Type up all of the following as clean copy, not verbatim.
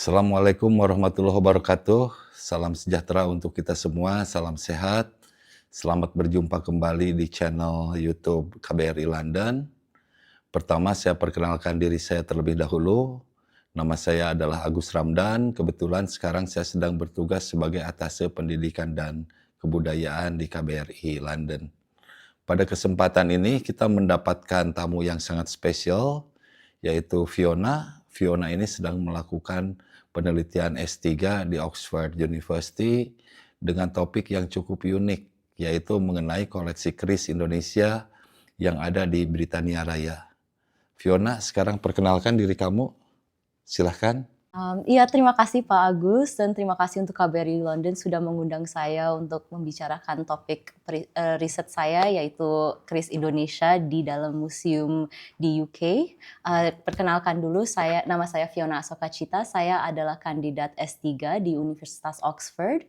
Assalamualaikum warahmatullahi wabarakatuh. Salam sejahtera untuk kita semua, salam sehat. Selamat berjumpa kembali di channel YouTube KBRI London. Pertama, saya perkenalkan diri saya terlebih dahulu. Nama saya adalah Agus Ramdan. Kebetulan sekarang saya sedang bertugas sebagai Atase Pendidikan dan Kebudayaan di KBRI London. Pada kesempatan ini kita mendapatkan tamu yang sangat spesial, yaitu Fiona. Fiona ini sedang melakukan penelitian S3 di Oxford University dengan topik yang cukup unik, yaitu mengenai koleksi keris Indonesia yang ada di Britania Raya. Fiona, sekarang perkenalkan diri kamu, silahkan. Iya, terima kasih Pak Agus, dan terima kasih untuk KBRI London sudah mengundang saya untuk membicarakan topik riset saya, yaitu keris Indonesia di dalam museum di UK. Perkenalkan dulu, nama saya Fiona Asokacita, saya adalah kandidat S3 di Universitas Oxford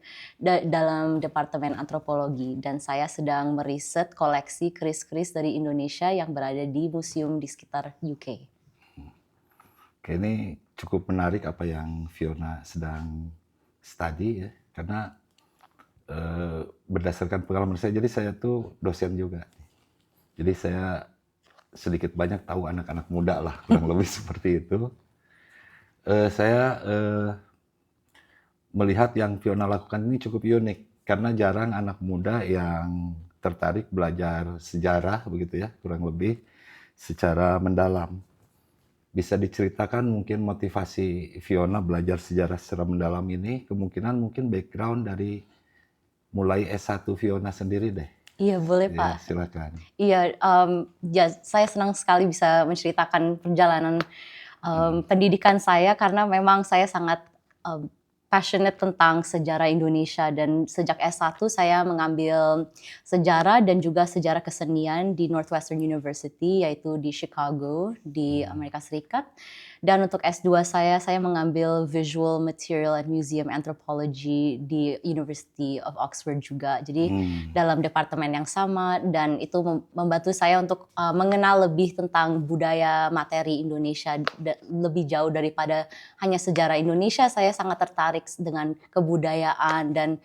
dalam Departemen Antropologi, dan saya sedang meriset koleksi keris-keris dari Indonesia yang berada di museum di sekitar UK. Oke, ini cukup menarik apa yang Fiona sedang study ya, karena berdasarkan pengalaman saya, jadi saya tuh dosen juga. Jadi saya sedikit banyak tahu anak-anak muda lah, kurang lebih seperti itu. Saya melihat yang Fiona lakukan ini cukup unik, karena jarang anak muda yang tertarik belajar sejarah, begitu ya, kurang lebih secara mendalam. Bisa diceritakan mungkin motivasi Fiona belajar sejarah secara mendalam ini, kemungkinan mungkin background dari mulai S1 Fiona sendiri deh. Iya, boleh Ya, Pak. silakan. Iya, saya senang sekali bisa menceritakan perjalanan pendidikan saya, karena memang saya sangat passionate tentang sejarah Indonesia, dan sejak S1 saya mengambil sejarah dan juga sejarah kesenian di Northwestern University, yaitu di Chicago di Amerika Serikat. Dan untuk S2 saya mengambil Visual Material and Museum Anthropology di University of Oxford juga. Jadi dalam departemen yang sama, dan itu membantu saya untuk mengenal lebih tentang budaya materi Indonesia lebih jauh daripada hanya sejarah Indonesia. Saya sangat tertarik dengan kebudayaan, dan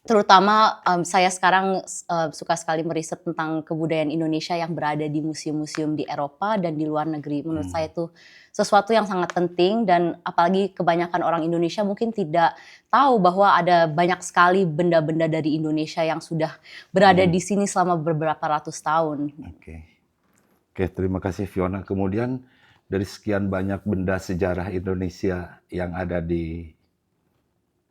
terutama saya sekarang suka sekali meriset tentang kebudayaan Indonesia yang berada di museum-museum di Eropa dan di luar negeri. Menurut saya itu sesuatu yang sangat penting, dan apalagi kebanyakan orang Indonesia mungkin tidak tahu bahwa ada banyak sekali benda-benda dari Indonesia yang sudah berada di sini selama beberapa ratus tahun. Oke, terima kasih Fiona. Kemudian dari sekian banyak benda sejarah Indonesia yang ada di,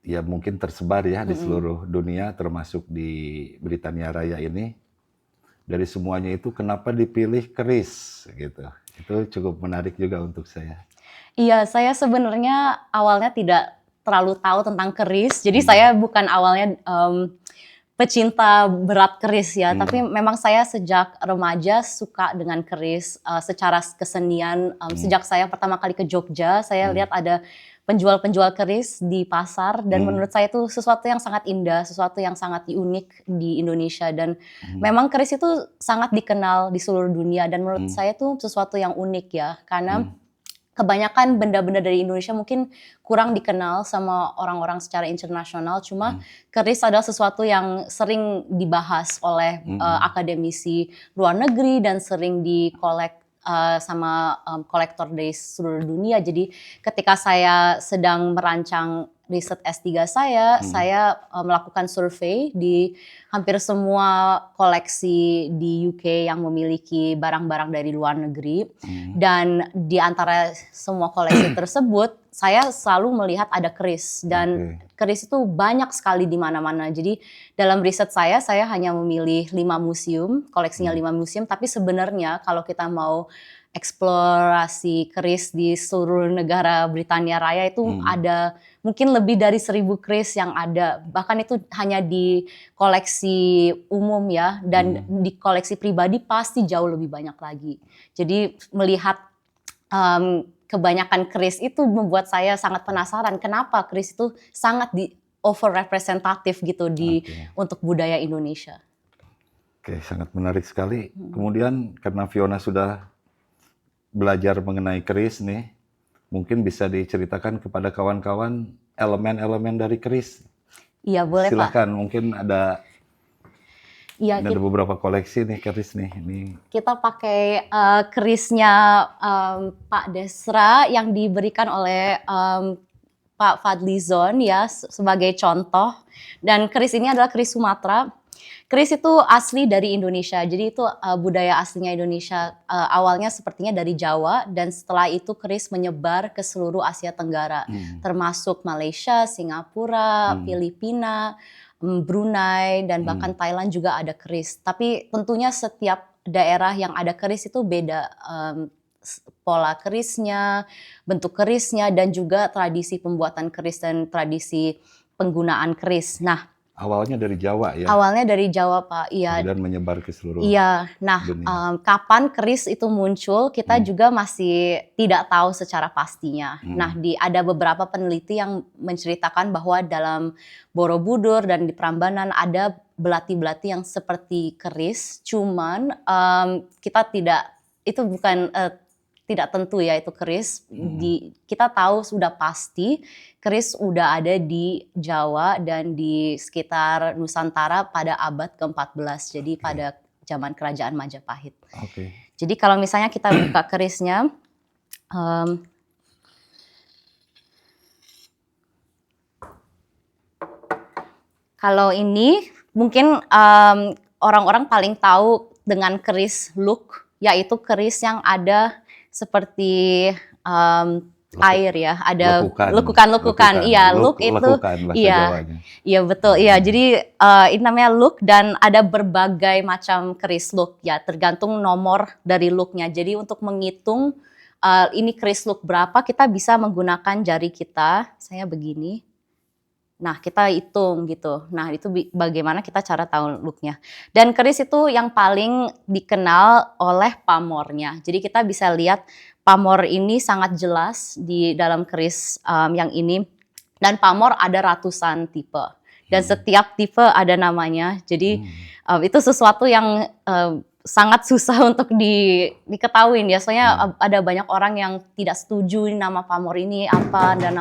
ya mungkin tersebar ya di seluruh dunia, termasuk di Britania Raya ini, dari semuanya itu kenapa dipilih keris gitu? Itu cukup menarik juga untuk saya. Iya, saya sebenarnya awalnya tidak terlalu tahu tentang keris, jadi saya bukan awalnya pecinta berat keris ya, tapi memang saya sejak remaja suka dengan keris secara kesenian. Sejak saya pertama kali ke Jogja, saya lihat ada penjual-penjual keris di pasar, dan menurut saya itu sesuatu yang sangat indah, sesuatu yang sangat unik di Indonesia, dan memang keris itu sangat dikenal di seluruh dunia, dan menurut saya itu sesuatu yang unik ya, karena kebanyakan benda-benda dari Indonesia mungkin kurang dikenal sama orang-orang secara internasional. Cuma keris adalah sesuatu yang sering dibahas oleh akademisi luar negeri dan sering sama kolektor dari seluruh dunia. Jadi ketika saya sedang merancang riset S3 saya melakukan survei di hampir semua koleksi di UK yang memiliki barang-barang dari luar negeri. Dan di antara semua koleksi tersebut, saya selalu melihat ada keris, dan keris itu banyak sekali di mana-mana. Jadi dalam riset saya hanya memilih 5 museum, koleksinya 5 museum, tapi sebenarnya kalau kita mau eksplorasi keris di seluruh negara Britania Raya itu ada mungkin lebih dari 1000 keris yang ada. Bahkan itu hanya di koleksi umum ya, dan di koleksi pribadi pasti jauh lebih banyak lagi. Jadi melihat kebanyakan keris itu membuat saya sangat penasaran kenapa keris itu sangat over representatif gitu untuk budaya Indonesia. Oke, sangat menarik sekali. Kemudian karena Fiona sudah belajar mengenai keris nih, Mungkin bisa diceritakan kepada kawan-kawan elemen-elemen dari keris. Iya, boleh Pak. Silahkan, mungkin ada Iya, ada beberapa koleksi nih keris nih. Ini kita pakai kerisnya Pak Desra yang diberikan oleh Pak Fadlizon ya sebagai contoh. Dan keris ini adalah keris Sumatera. Keris itu asli dari Indonesia, jadi itu budaya aslinya Indonesia. Awalnya sepertinya dari Jawa, dan setelah itu keris menyebar ke seluruh Asia Tenggara, termasuk Malaysia, Singapura, Filipina, Brunei, dan bahkan Thailand juga ada keris. Tapi tentunya setiap daerah yang ada keris itu beda pola kerisnya, bentuk kerisnya, dan juga tradisi pembuatan keris dan tradisi penggunaan keris. Nah, awalnya dari Jawa ya, awalnya dari Jawa Pak, iya. kemudian menyebar ke seluruh Iya, nah dunia. kapan keris itu muncul kita juga masih tidak tahu secara pastinya. Nah, ada beberapa peneliti yang menceritakan bahwa dalam Borobudur dan di Prambanan ada belati-belati yang seperti keris, cuman kita itu bukan tidak tentu ya itu keris. Kita tahu sudah pasti keris udah ada di Jawa dan di sekitar Nusantara pada abad ke-14. Jadi pada zaman kerajaan Majapahit. Jadi kalau misalnya kita buka kerisnya, kalau ini mungkin orang-orang paling tahu dengan keris Luk, yaitu keris yang ada seperti air ya, ada lekukan. Iya, Luk itu, iya betul, iya. Jadi ini namanya Luk dan ada berbagai macam keris Luk ya, tergantung nomor dari Luknya. Jadi untuk menghitung ini keris Luk berapa, kita bisa menggunakan jari kita. Saya begini. Nah, kita hitung gitu. Nah, itu bagaimana kita cara tahu Luknya. Dan keris itu yang paling dikenal oleh pamornya. Jadi kita bisa lihat pamor ini sangat jelas di dalam keris yang ini. Dan pamor ada ratusan tipe. Dan setiap tipe ada namanya. Jadi itu sesuatu yang sangat susah untuk diketahui ya. Soalnya ada banyak orang yang tidak setuju nama pamor ini apa dan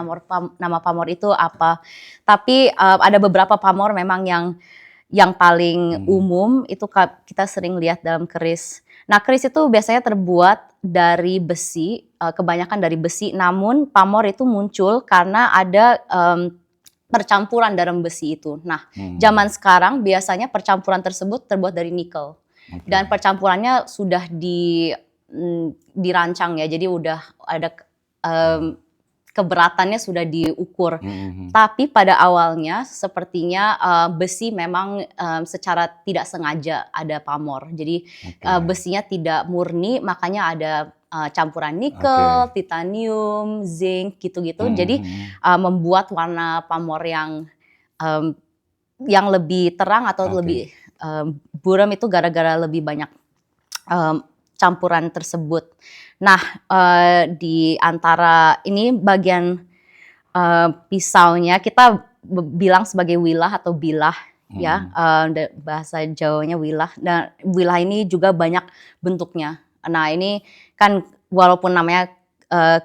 nama pamor itu apa. Tapi ada beberapa pamor memang yang paling umum itu kita sering lihat dalam keris. Nah, keris itu biasanya terbuat dari besi, kebanyakan dari besi. Namun pamor itu muncul karena ada percampuran dalam besi itu. Nah, zaman sekarang biasanya percampuran tersebut terbuat dari nikel. Dan percampurannya sudah dirancang ya, jadi udah ada keberatannya sudah diukur. Tapi pada awalnya sepertinya besi memang secara tidak sengaja ada pamor. Jadi besinya tidak murni, makanya ada campuran nikel, titanium, zinc gitu-gitu. Jadi membuat warna pamor yang lebih terang atau lebih buram itu gara-gara lebih banyak campuran tersebut. Nah, di antara ini bagian pisaunya kita bilang sebagai wilah atau bilah ya, bahasa Jawanya wilah. Dan wilah ini juga banyak bentuknya. Nah, ini kan walaupun namanya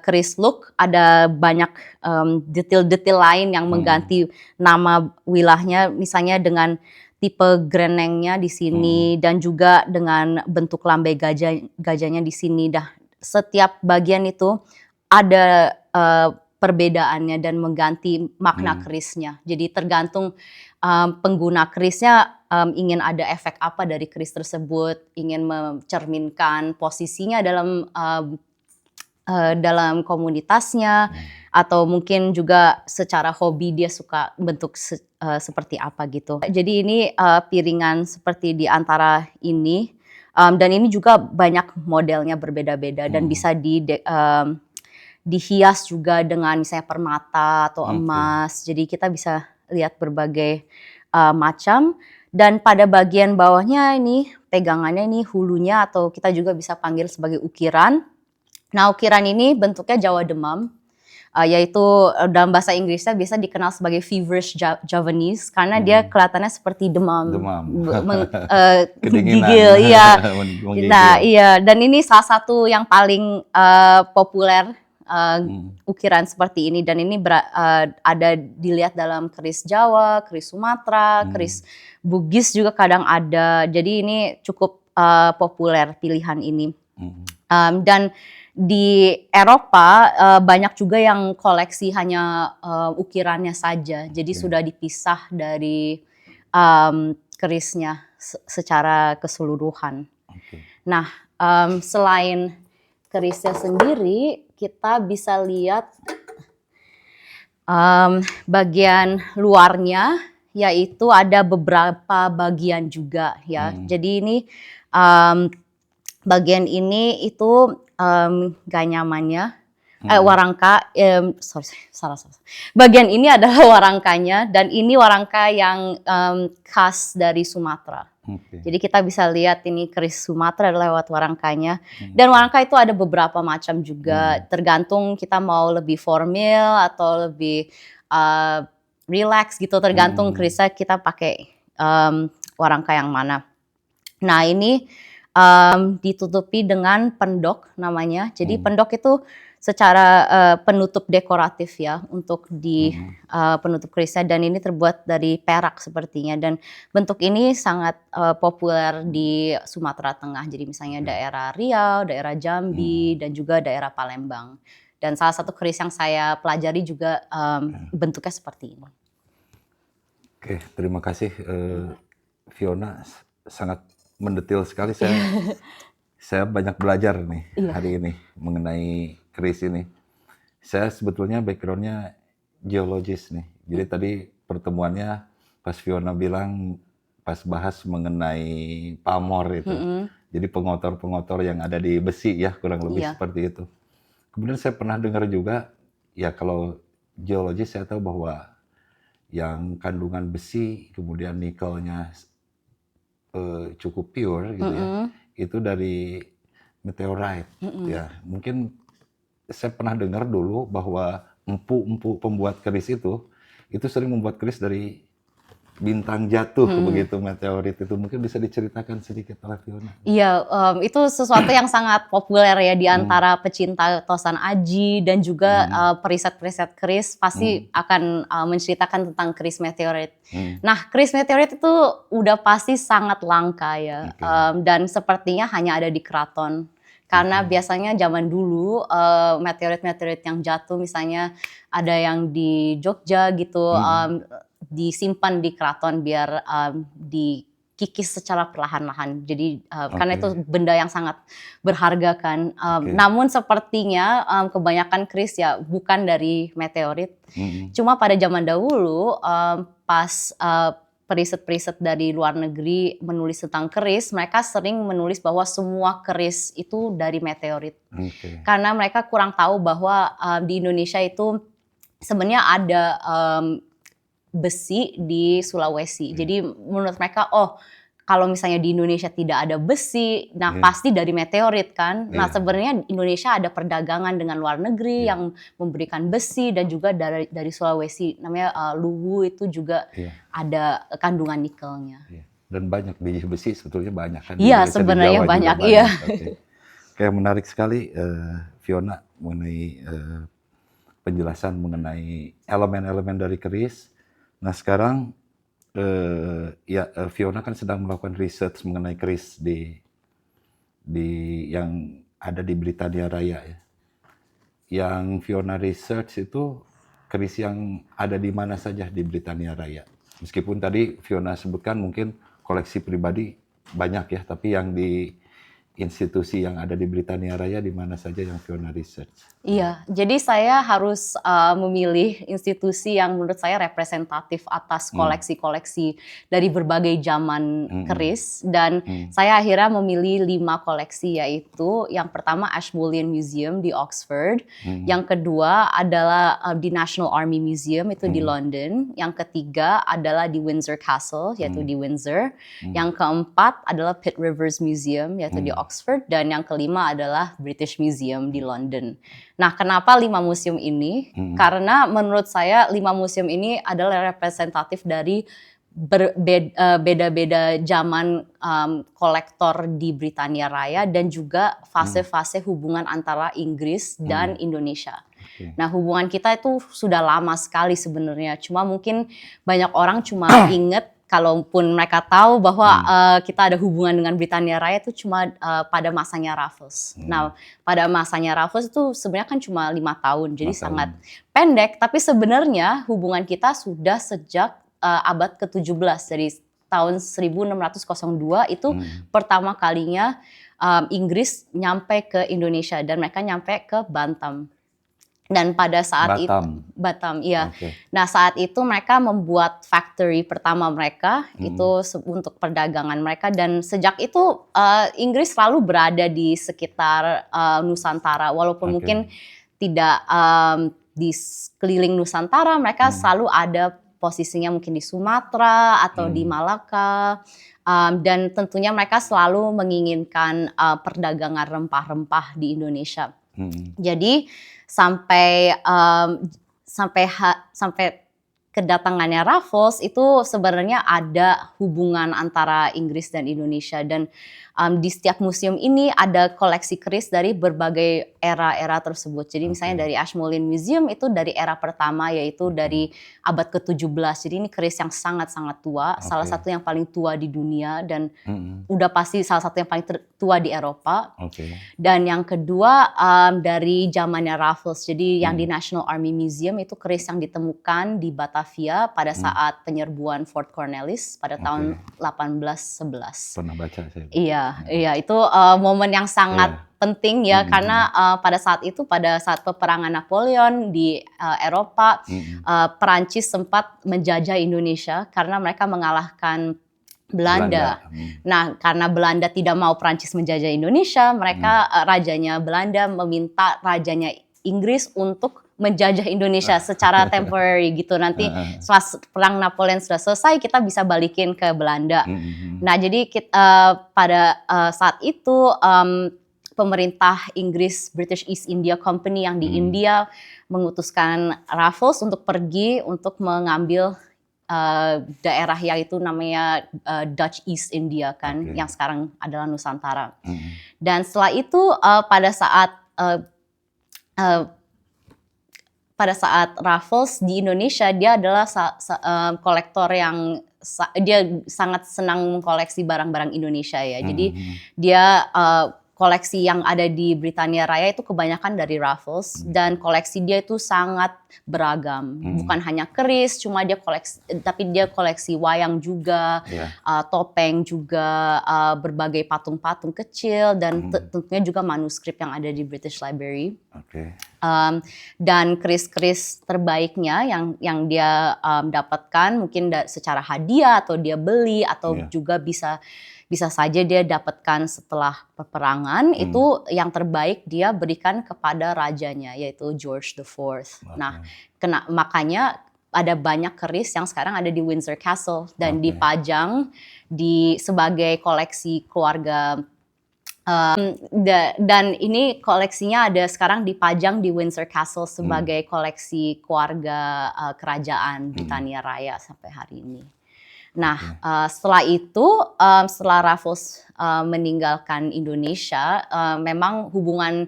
keris Luk, ada banyak detail-detail lain yang mengganti nama wilahnya, misalnya dengan tipe grenengnya di sini dan juga dengan bentuk lambe gajahnya di sini. Setiap bagian itu ada perbedaannya dan mengganti makna kerisnya. Jadi tergantung pengguna kerisnya ingin ada efek apa dari keris tersebut, ingin mencerminkan posisinya dalam komunitasnya, atau mungkin juga secara hobi dia suka bentuk seperti apa gitu. Jadi ini piringan seperti di antara ini, dan ini juga banyak modelnya berbeda-beda dan bisa dihias juga dengan misalnya permata atau emas. Jadi kita bisa lihat berbagai macam. Dan pada bagian bawahnya ini pegangannya ini hulunya, atau kita juga bisa panggil sebagai ukiran. Nah, ukiran ini bentuknya Jawa demam, yaitu dalam bahasa Inggrisnya biasa dikenal sebagai feverish Javanese karena dia kelihatannya seperti demam. Gigil, iya. Nah, iya. Dan ini salah satu yang paling populer ukiran seperti ini, dan ini ada dilihat dalam keris Jawa, keris Sumatera, keris Bugis juga kadang ada. Jadi ini cukup populer pilihan ini. Dan di Eropa banyak juga yang koleksi hanya ukirannya saja. Jadi sudah dipisah dari kerisnya secara keseluruhan. Nah, selain kerisnya sendiri, kita bisa lihat bagian luarnya, yaitu ada beberapa bagian juga ya. Jadi ini bagian ini itu ganyamannya, warangka. Salah. Bagian ini adalah warangkanya, dan ini warangka yang khas dari Sumatera. Jadi kita bisa lihat ini keris Sumatera lewat warangkanya. Dan warangka itu ada beberapa macam juga, tergantung kita mau lebih formal atau lebih relax gitu, tergantung kerisnya kita pakai warangka yang mana. Nah ini ditutupi dengan pendok namanya. Jadi pendok itu secara penutup dekoratif ya untuk di penutup kerisnya, dan ini terbuat dari perak sepertinya, dan bentuk ini sangat populer di Sumatera Tengah. Jadi misalnya daerah Riau, daerah Jambi, dan juga daerah Palembang. Dan salah satu keris yang saya pelajari juga bentuknya seperti ini. Oke, terima kasih Fiona, sangat mendetil sekali. Saya banyak belajar nih hari ini mengenai keris ini. Saya sebetulnya backgroundnya geologis nih. Jadi tadi pertemuannya pas Fiona bilang, pas bahas mengenai pamor itu. Jadi pengotor-pengotor yang ada di besi ya, kurang lebih seperti itu. Kemudian saya pernah dengar juga, ya kalau geologis saya tahu bahwa yang kandungan besi, kemudian nikelnya cukup pure gitu ya, itu dari meteorite. Ya, mungkin saya pernah dengar dulu bahwa empu-empu pembuat keris itu sering membuat keris dari bintang jatuh, begitu meteorit itu. Mungkin bisa diceritakan sedikit oleh Fiona. Iya, itu sesuatu yang sangat populer ya di antara pecinta tosan aji, dan juga periset-periset keris pasti akan menceritakan tentang keris meteorit. Nah, keris meteorit itu udah pasti sangat langka ya, dan sepertinya hanya ada di keraton. Karena biasanya zaman dulu meteorit-meteorit yang jatuh, misalnya ada yang di Jogja gitu, disimpan di keraton biar dikikis secara perlahan-lahan. Jadi karena itu benda yang sangat berharga kan. Namun sepertinya kebanyakan keris ya bukan dari meteorit. Cuma pada zaman dahulu pas periset-periset dari luar negeri menulis tentang keris, mereka sering menulis bahwa semua keris itu dari meteorit. Karena mereka kurang tahu bahwa di Indonesia itu sebenarnya ada besi di Sulawesi. Jadi menurut mereka, oh kalau misalnya di Indonesia tidak ada besi, nah pasti dari meteorit kan. Nah sebenarnya Indonesia ada perdagangan dengan luar negeri yang memberikan besi, dan juga dari Sulawesi, namanya Luwu itu juga ada kandungan nikelnya. Dan banyak biji besi sebetulnya banyak kan. Iya sebenarnya banyak. Iya. Kayak menarik sekali Fiona mengenai penjelasan mengenai elemen-elemen dari keris. Nah sekarang Fiona kan sedang melakukan research mengenai keris di yang ada di Britania Raya ya. Yang Fiona research itu keris yang ada di mana saja di Britania Raya. Meskipun tadi Fiona sebutkan mungkin koleksi pribadi banyak ya, tapi yang di institusi yang ada di Britania Raya di mana saja yang Fiona research? Iya, jadi saya harus memilih institusi yang menurut saya representatif atas koleksi-koleksi dari berbagai zaman keris, dan saya akhirnya memilih 5 koleksi, yaitu yang pertama Ashmolean Museum di Oxford, yang kedua adalah di National Army Museum itu di London, yang ketiga adalah di Windsor Castle yaitu di Windsor, yang keempat adalah Pitt Rivers Museum yaitu di Oxford, dan yang kelima adalah British Museum di London. Nah, kenapa 5 museum ini? Karena menurut saya 5 museum ini adalah representatif dari beda-beda zaman kolektor di Britania Raya dan juga fase-fase hubungan antara Inggris dan Indonesia. Nah, hubungan kita itu sudah lama sekali sebenarnya. Cuma mungkin banyak orang cuma inget, kalaupun mereka tahu bahwa kita ada hubungan dengan Britania Raya itu cuma pada masanya Raffles. Nah, pada masanya Raffles itu sebenarnya kan cuma 5 tahun, jadi sangat pendek. Tapi sebenarnya hubungan kita sudah sejak abad ke-17, dari tahun 1602 itu pertama kalinya Inggris nyampe ke Indonesia dan mereka nyampe ke Batam. Dan pada saat itu Batam, iya. Nah, saat itu mereka membuat factory pertama mereka itu untuk perdagangan mereka, dan sejak itu Inggris selalu berada di sekitar Nusantara, walaupun mungkin tidak di sekeliling Nusantara, mereka selalu ada posisinya mungkin di Sumatera atau di Malaka. Dan tentunya mereka selalu menginginkan perdagangan rempah-rempah di Indonesia. Jadi sampai kedatangannya Raffles itu sebenarnya ada hubungan antara Inggris dan Indonesia, dan di setiap museum ini ada koleksi keris dari berbagai era-era tersebut. Jadi misalnya dari Ashmolean Museum itu dari era pertama, yaitu dari abad ke-17. Jadi ini keris yang sangat-sangat tua, salah satu yang paling tua di dunia, dan udah pasti salah satu yang paling tua di Eropa. Dan yang kedua dari zamannya Raffles. Jadi yang di National Army Museum itu keris yang ditemukan di Batavia pada saat penyerbuan Fort Cornwallis pada tahun 1811. Pernah baca saya. Iya, itu momen yang sangat penting ya, karena pada saat itu, pada saat peperangan Napoleon di Eropa, Perancis sempat menjajah Indonesia karena mereka mengalahkan Belanda. Nah, karena Belanda tidak mau Perancis menjajah Indonesia, mereka rajanya Belanda meminta rajanya Inggris untuk menjajah Indonesia secara temporary gitu. Nanti setelah perang Napoleon sudah selesai, kita bisa balikin ke Belanda. Nah, jadi pada saat itu pemerintah Inggris, British East India Company yang di India mengutuskan Raffles untuk pergi untuk mengambil daerah yang itu namanya Dutch East India kan, yang sekarang adalah Nusantara. Dan setelah itu pada saat Raffles di Indonesia, dia adalah kolektor yang dia sangat senang mengkoleksi barang-barang Indonesia ya. Jadi dia koleksi yang ada di Britania Raya itu kebanyakan dari Raffles, dan koleksi dia itu sangat beragam. Bukan hanya keris, tapi dia koleksi wayang juga, topeng juga, berbagai patung-patung kecil, dan tentunya juga manuskrip yang ada di British Library. Dan keris-keris terbaiknya yang dia dapatkan mungkin secara hadiah atau dia beli atau juga bisa saja dia dapatkan setelah peperangan, itu yang terbaik dia berikan kepada rajanya, yaitu George IV. Nah, makanya ada banyak keris yang sekarang ada di Windsor Castle dan dipajang sebagai koleksi keluarga. Dan ini koleksinya ada sekarang dipajang di Windsor Castle sebagai koleksi keluarga kerajaan Britania Raya sampai hari ini. Nah, setelah itu, setelah Raffles meninggalkan Indonesia, memang hubungan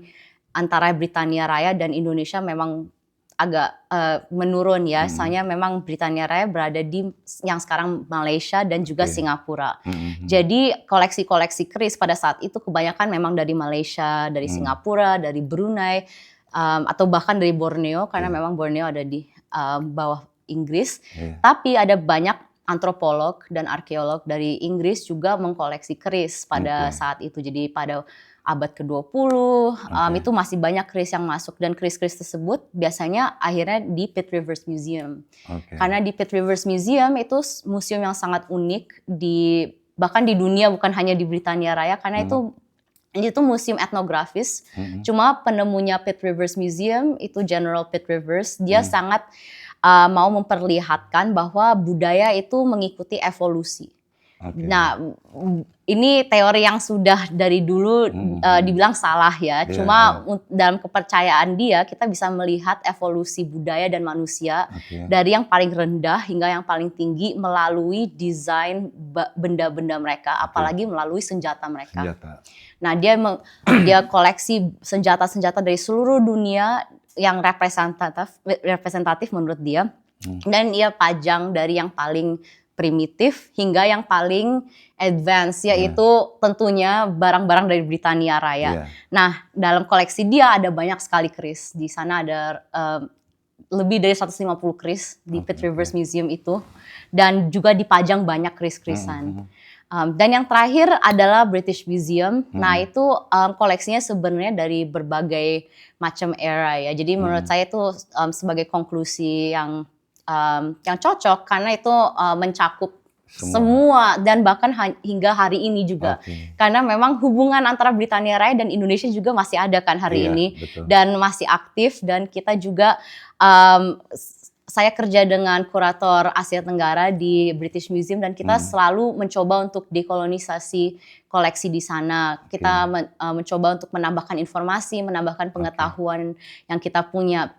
antara Britania Raya dan Indonesia memang agak menurun ya. Soalnya memang Britania Raya berada di yang sekarang Malaysia dan juga Singapura. Jadi koleksi-koleksi keris pada saat itu kebanyakan memang dari Malaysia, dari Singapura, dari Brunei, atau bahkan dari Borneo, karena memang Borneo ada di bawah Inggris. Tapi ada banyak antropolog dan arkeolog dari Inggris juga mengkoleksi keris pada saat itu. Jadi pada abad ke-20 itu masih banyak keris yang masuk, dan keris-keris tersebut biasanya akhirnya di Pitt Rivers Museum. Karena di Pitt Rivers Museum itu museum yang sangat unik bahkan di dunia, bukan hanya di Britania Raya, karena itu museum etnografis. Cuma penemunya Pitt Rivers Museum itu General Pitt Rivers, dia sangat mau memperlihatkan bahwa budaya itu mengikuti evolusi. Oke. Nah, ini teori yang sudah dari dulu dibilang salah ya. Iya, Cuma iya. dalam kepercayaan dia, kita bisa melihat evolusi budaya dan manusia Oke. dari yang paling rendah hingga yang paling tinggi melalui desain benda-benda mereka, Oke. apalagi melalui senjata mereka. Senjata. Nah, dia koleksi senjata-senjata dari seluruh dunia yang representatif menurut dia. Dan ia pajang dari yang paling primitif hingga yang paling advance, yaitu tentunya barang-barang dari Britania Raya. Iya. Nah, dalam koleksi dia ada banyak sekali keris. Di sana ada lebih dari 150 keris di Pitt Rivers Museum itu. Dan juga dipajang banyak keris-kerisan. Dan yang terakhir adalah British Museum. Nah, itu koleksinya sebenarnya dari berbagai macam era ya. Jadi menurut saya itu sebagai konklusi yang cocok karena itu mencakup semua dan bahkan hingga hari ini juga. Karena memang hubungan antara Britania Raya dan Indonesia juga masih ada kan hari ini. Betul. Dan masih aktif, dan kita juga saya kerja dengan kurator Asia Tenggara di British Museum dan kita selalu mencoba untuk dekolonisasi koleksi di sana. Kita mencoba untuk menambahkan informasi, menambahkan pengetahuan yang kita punya.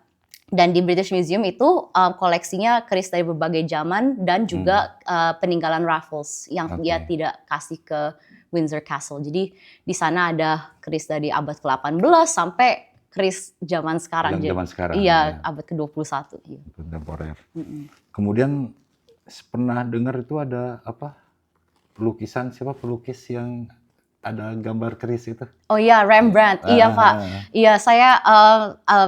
Dan di British Museum itu koleksinya keris dari berbagai zaman dan juga peninggalan Raffles yang dia tidak kasih ke Windsor Castle. Jadi di sana ada keris dari abad ke-18 sampai keris zaman sekarang. Yang zaman sekarang. Iya, abad ke-21. Iya. Kontemporer. Kemudian pernah dengar itu ada apa? Pelukisan, siapa pelukis yang ada gambar keris itu? Oh iya, Rembrandt. Iya, Pak. Iya,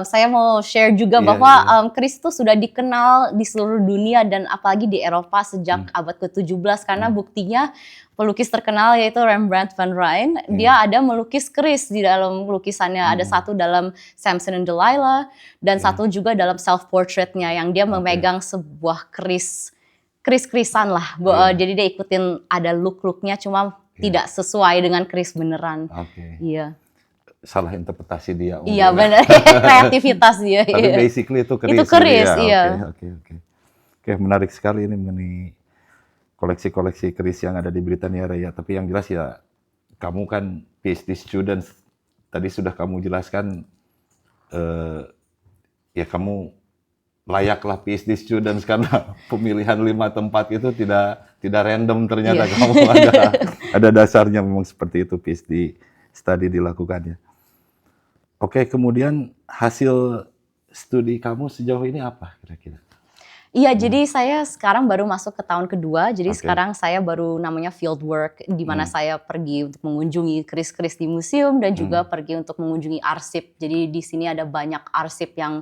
saya mau share juga bahwa keris itu sudah dikenal di seluruh dunia dan apalagi di Eropa sejak abad ke-17 karena buktinya pelukis terkenal yaitu Rembrandt van Rijn, dia ada melukis keris di dalam lukisannya. Ada satu dalam Samson and Delilah dan satu juga dalam self-portraitnya yang dia memegang sebuah keris-kerisan lah. Jadi dia ikutin ada look-looknya cuma tidak sesuai dengan keris beneran. Iya. Salah interpretasi dia. Iya benar, kreativitas dia. Tapi basically itu keris. Itu keris, iya. Oke, menarik sekali ini mengenai koleksi-koleksi keris yang ada di Britania Raya. Tapi yang jelas ya, kamu kan PhD student, tadi sudah kamu jelaskan, ya kamu layaklah PhD students karena pemilihan 5 tempat itu tidak random ternyata. Kamu ada dasarnya memang seperti itu PhD study dilakukannya. Oke, kemudian hasil studi kamu sejauh ini apa kira-kira? Iya, jadi saya sekarang baru masuk ke tahun kedua. Jadi sekarang saya baru namanya field work, di mana saya pergi untuk mengunjungi keris-keris di museum dan juga pergi untuk mengunjungi arsip. Jadi di sini ada banyak arsip yang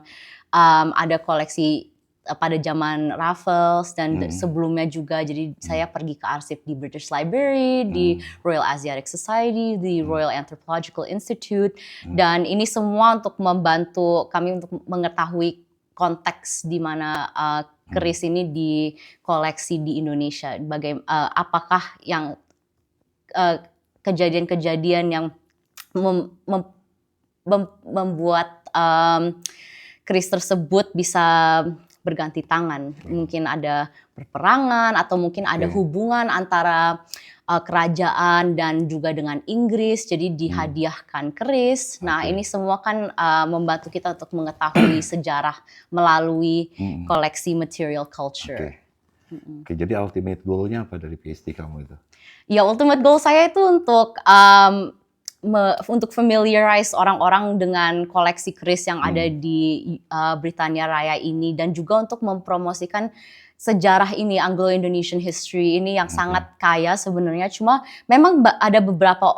ada koleksi pada zaman Raffles dan sebelumnya juga. Jadi saya pergi ke arsip di British Library, di Royal Asiatic Society, di Royal Anthropological Institute, dan ini semua untuk membantu kami untuk mengetahui konteks di mana keris ini dikoleksi di Indonesia. Apakah yang kejadian-kejadian yang membuat keris tersebut bisa berganti tangan. Mungkin ada perperangan atau mungkin ada hubungan antara kerajaan dan juga dengan Inggris, jadi dihadiahkan keris. Nah, ini semua kan membantu kita untuk mengetahui sejarah melalui koleksi material culture. Oke, jadi ultimate goal-nya apa dari PhD kamu itu? Ya, ultimate goal saya itu untuk familiarize orang-orang dengan koleksi keris yang ada di Britania Raya ini dan juga untuk mempromosikan sejarah ini, Anglo-Indonesian history ini yang sangat kaya sebenarnya. Cuma memang ada beberapa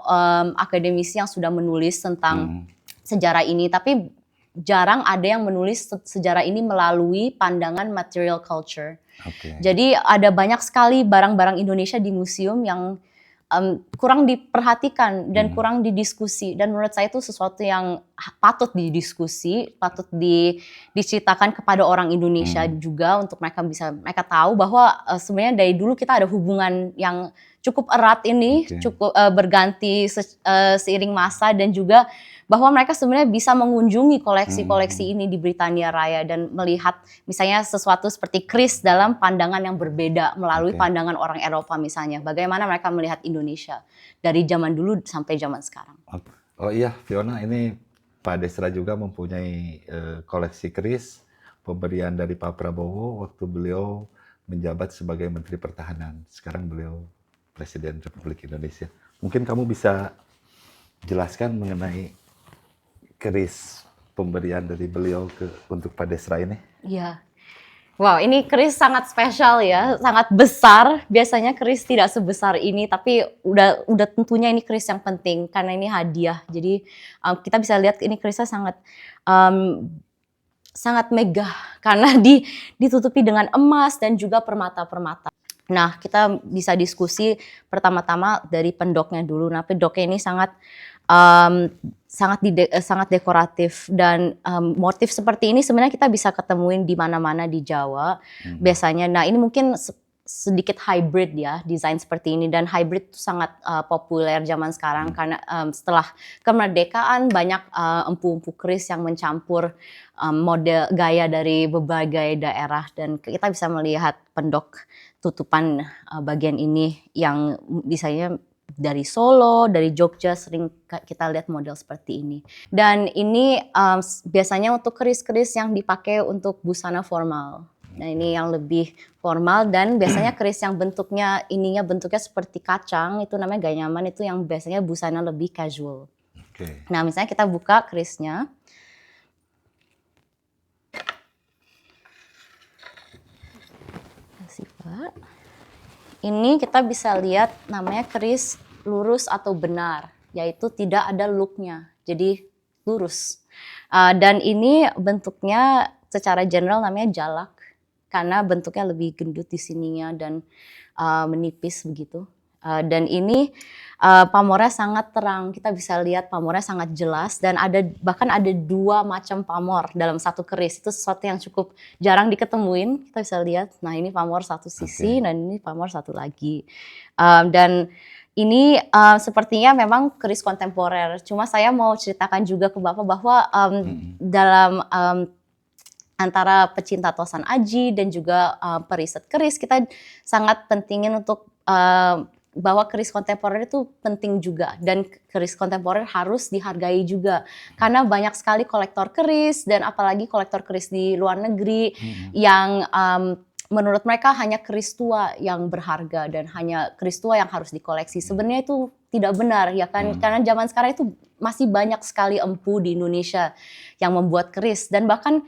akademisi yang sudah menulis tentang sejarah ini, tapi jarang ada yang menulis sejarah ini melalui pandangan material culture. Jadi ada banyak sekali barang-barang Indonesia di museum yang kurang diperhatikan dan kurang didiskusi, dan menurut saya itu sesuatu yang patut didiskusi, patut diceritakan kepada orang Indonesia juga untuk mereka tahu bahwa sebenarnya dari dulu kita ada hubungan yang cukup erat ini, Oke. cukup berganti seiring masa, dan juga bahwa mereka sebenarnya bisa mengunjungi koleksi-koleksi ini di Britania Raya dan melihat misalnya sesuatu seperti keris dalam pandangan yang berbeda melalui Oke. pandangan orang Eropa misalnya. Bagaimana mereka melihat Indonesia dari zaman dulu sampai zaman sekarang. Oh iya, Fiona, ini Pak Desra juga mempunyai koleksi keris pemberian dari Pak Prabowo waktu beliau menjabat sebagai Menteri Pertahanan. Sekarang beliau Presiden Republik Indonesia. Mungkin kamu bisa jelaskan mengenai keris pemberian dari beliau untuk Pak Desra ini? Iya. Wow, ini keris sangat spesial ya, sangat besar. Biasanya keris tidak sebesar ini, tapi udah tentunya ini keris yang penting karena ini hadiah. Jadi kita bisa lihat ini kerisnya sangat megah karena ditutupi dengan emas dan juga permata-permata. Nah, kita bisa diskusi pertama-tama dari pendoknya dulu. Nah, pendoknya ini sangat dekoratif dan motif seperti ini sebenarnya kita bisa ketemuin di mana-mana di Jawa biasanya. Nah, ini mungkin sedikit hybrid ya, desain seperti ini, dan hybrid itu sangat populer zaman sekarang karena setelah kemerdekaan banyak empu-empu keris yang mencampur model gaya dari berbagai daerah, dan kita bisa melihat pendok tutupan bagian ini yang misalnya dari Solo, dari Jogja sering kita lihat model seperti ini. Dan ini biasanya untuk keris-keris yang dipakai untuk busana formal. Nah, ini yang lebih formal, dan biasanya keris yang bentuknya seperti kacang, itu namanya ganyaman, itu yang biasanya busana lebih casual. Oke. Nah, misalnya kita buka kerisnya. Ini kita bisa lihat namanya keris lurus atau benar, yaitu tidak ada looknya, jadi lurus. Dan ini bentuknya secara general namanya jalak, karena bentuknya lebih gendut di sininya dan menipis begitu. Dan ini pamornya sangat terang, kita bisa lihat pamornya sangat jelas, dan bahkan ada 2 macam pamor dalam satu keris. Itu sesuatu yang cukup jarang diketemuin. Kita bisa lihat, nah ini pamor satu sisi, dan ini pamor satu lagi. Dan ini sepertinya memang keris kontemporer. Cuma saya mau ceritakan juga ke Bapak bahwa dalam antara pecinta tosan aji dan juga periset keris, kita sangat pentingin untuk bahwa keris kontemporer itu penting juga, dan keris kontemporer harus dihargai juga karena banyak sekali kolektor keris, dan apalagi kolektor keris di luar negeri yang menurut mereka hanya keris tua yang berharga dan hanya keris tua yang harus dikoleksi. Sebenarnya itu tidak benar ya kan, karena zaman sekarang itu masih banyak sekali empu di Indonesia yang membuat keris, dan bahkan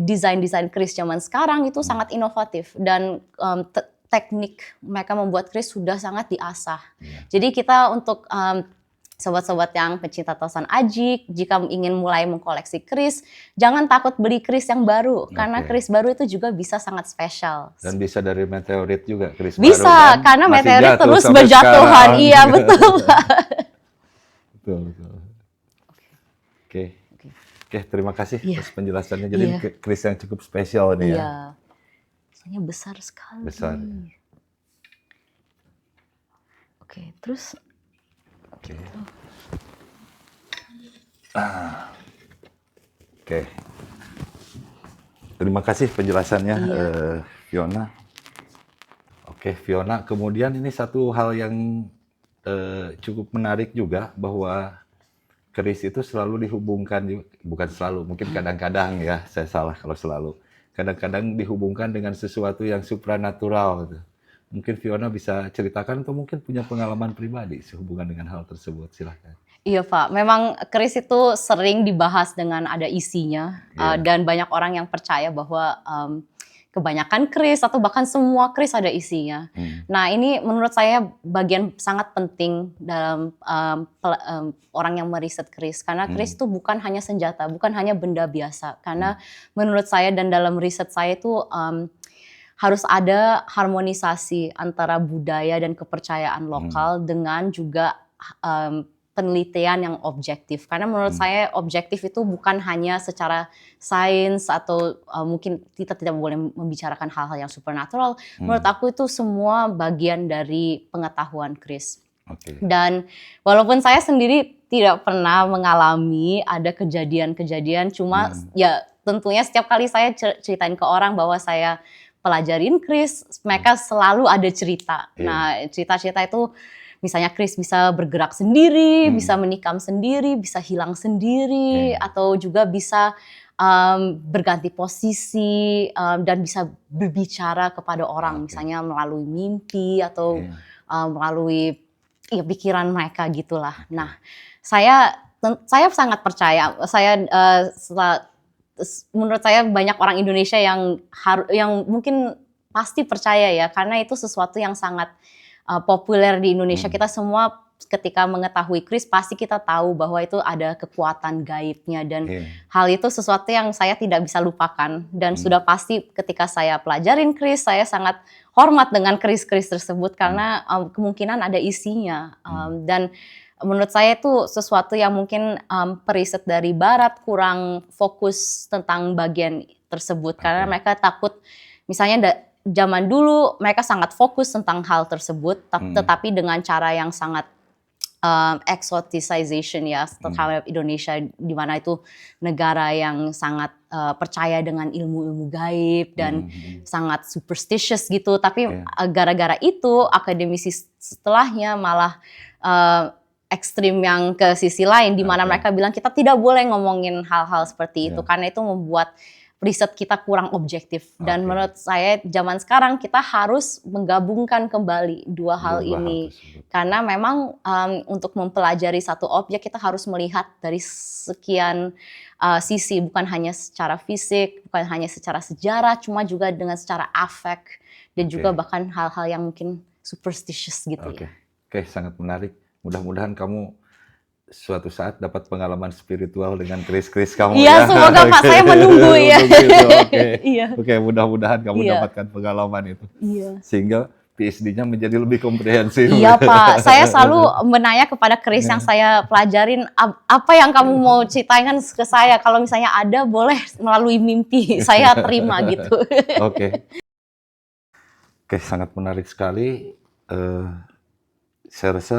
desain-desain keris zaman sekarang itu sangat inovatif, dan teknik mereka membuat keris sudah sangat diasah. Jadi kita untuk sobat-sobat yang pecinta tosan aji, jika ingin mulai mengkoleksi keris, jangan takut beli keris yang baru, karena keris baru itu juga bisa sangat spesial. Dan bisa dari meteorit juga keris bisa, baru kan? karena Masih meteorit jatuh terus sampai berjatuhan. sekarang. Iya, betul. Betul. Oke, terima kasih atas penjelasannya. Jadi keris yang cukup spesial nih ya. Iya. Soalnya besar sekali. Besar. Oke, terus Oke. Terima kasih penjelasannya, Fiona. Oke, Fiona. Kemudian ini satu hal yang cukup menarik juga, bahwa keris itu selalu dihubungkan, bukan selalu, mungkin kadang-kadang ya, saya salah kalau selalu. Kadang-kadang dihubungkan dengan sesuatu yang supranatural. Gitu. Mungkin Fiona bisa ceritakan atau mungkin punya pengalaman pribadi sehubungan dengan hal tersebut, silahkan. Iya Pak, memang keris itu sering dibahas dengan ada isinya, dan banyak orang yang percaya bahwa kebanyakan keris atau bahkan semua keris ada isinya. Nah, ini menurut saya bagian sangat penting dalam orang yang meriset keris, karena keris itu bukan hanya senjata, bukan hanya benda biasa. Karena menurut saya dan dalam riset saya itu harus ada harmonisasi antara budaya dan kepercayaan lokal dengan juga penelitian yang objektif. Karena menurut saya objektif itu bukan hanya secara sains atau mungkin kita tidak boleh membicarakan hal-hal yang supernatural. Menurut aku itu semua bagian dari pengetahuan Chris. Dan walaupun saya sendiri tidak pernah mengalami ada kejadian-kejadian, cuma ya tentunya setiap kali saya ceritain ke orang bahwa saya pelajarin Chris, mereka selalu ada cerita. Nah, cerita-cerita itu misalnya Chris bisa bergerak sendiri, bisa menikam sendiri, bisa hilang sendiri, atau juga bisa berganti posisi dan bisa berbicara kepada orang, misalnya melalui mimpi atau melalui ya pikiran mereka gitulah. Nah, saya sangat percaya. Menurut saya banyak orang Indonesia yang mungkin pasti percaya ya, karena itu sesuatu yang sangat populer di Indonesia. Kita semua ketika mengetahui Chris pasti kita tahu bahwa itu ada kekuatan gaibnya, dan hal itu sesuatu yang saya tidak bisa lupakan, dan sudah pasti ketika saya pelajarin Chris, saya sangat hormat dengan Chris tersebut karena kemungkinan ada isinya, dan menurut saya itu sesuatu yang mungkin periset dari Barat kurang fokus tentang bagian tersebut karena mereka takut, misalnya zaman dulu mereka sangat fokus tentang hal tersebut, tetapi dengan cara yang sangat exoticization ya terhadap Indonesia, di mana itu negara yang sangat percaya dengan ilmu-ilmu gaib dan sangat superstitious gitu. Tapi gara-gara itu akademisi setelahnya malah ekstrim yang ke sisi lain, di mana mereka bilang kita tidak boleh ngomongin hal-hal seperti itu karena itu membuat riset kita kurang objektif. Dan menurut saya zaman sekarang kita harus menggabungkan kembali dua hal ini. Karena memang untuk mempelajari satu objek kita harus melihat dari sekian sisi, bukan hanya secara fisik, bukan hanya secara sejarah, cuma juga dengan secara afek dan juga bahkan hal-hal yang mungkin superstitious gitu ya. Oke, sangat menarik. Mudah-mudahan kamu suatu saat dapat pengalaman spiritual dengan Chris kamu ya. Iya, semoga Pak, saya menunggu ya. Oke, mudah-mudahan kamu dapatkan pengalaman itu. Sehingga PhD-nya menjadi lebih komprehensif. Iya Pak, saya selalu menanya kepada Chris yang saya pelajarin, apa yang kamu mau ceritakan ke saya, kalau misalnya ada boleh melalui mimpi, saya terima gitu. Oke, sangat menarik sekali. Saya rasa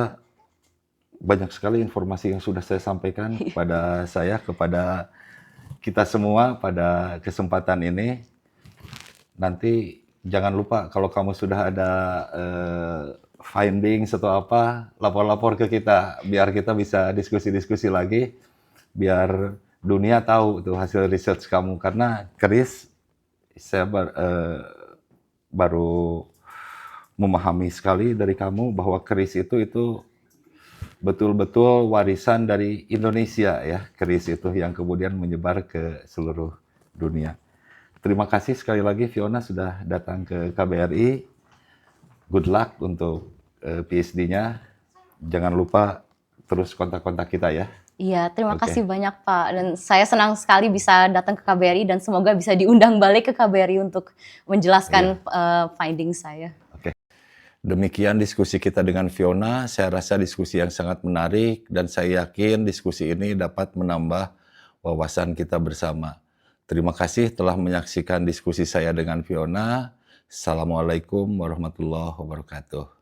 banyak sekali informasi yang sudah saya sampaikan kepada kepada kita semua pada kesempatan ini. Nanti jangan lupa kalau kamu sudah ada findings atau apa, lapor-lapor ke kita biar kita bisa diskusi-diskusi lagi, biar dunia tahu tuh hasil research kamu. Karena Chris, saya baru memahami sekali dari kamu bahwa Chris itu betul-betul warisan dari Indonesia ya, Chris itu yang kemudian menyebar ke seluruh dunia. Terima kasih sekali lagi Fiona sudah datang ke KBRI. Good luck untuk PhD-nya. Jangan lupa terus kontak-kontak kita ya. Iya, terima kasih banyak Pak. Dan saya senang sekali bisa datang ke KBRI dan semoga bisa diundang balik ke KBRI untuk menjelaskan finding saya. Demikian diskusi kita dengan Fiona. Saya rasa diskusi yang sangat menarik dan saya yakin diskusi ini dapat menambah wawasan kita bersama. Terima kasih telah menyaksikan diskusi saya dengan Fiona. Assalamualaikum warahmatullahi wabarakatuh.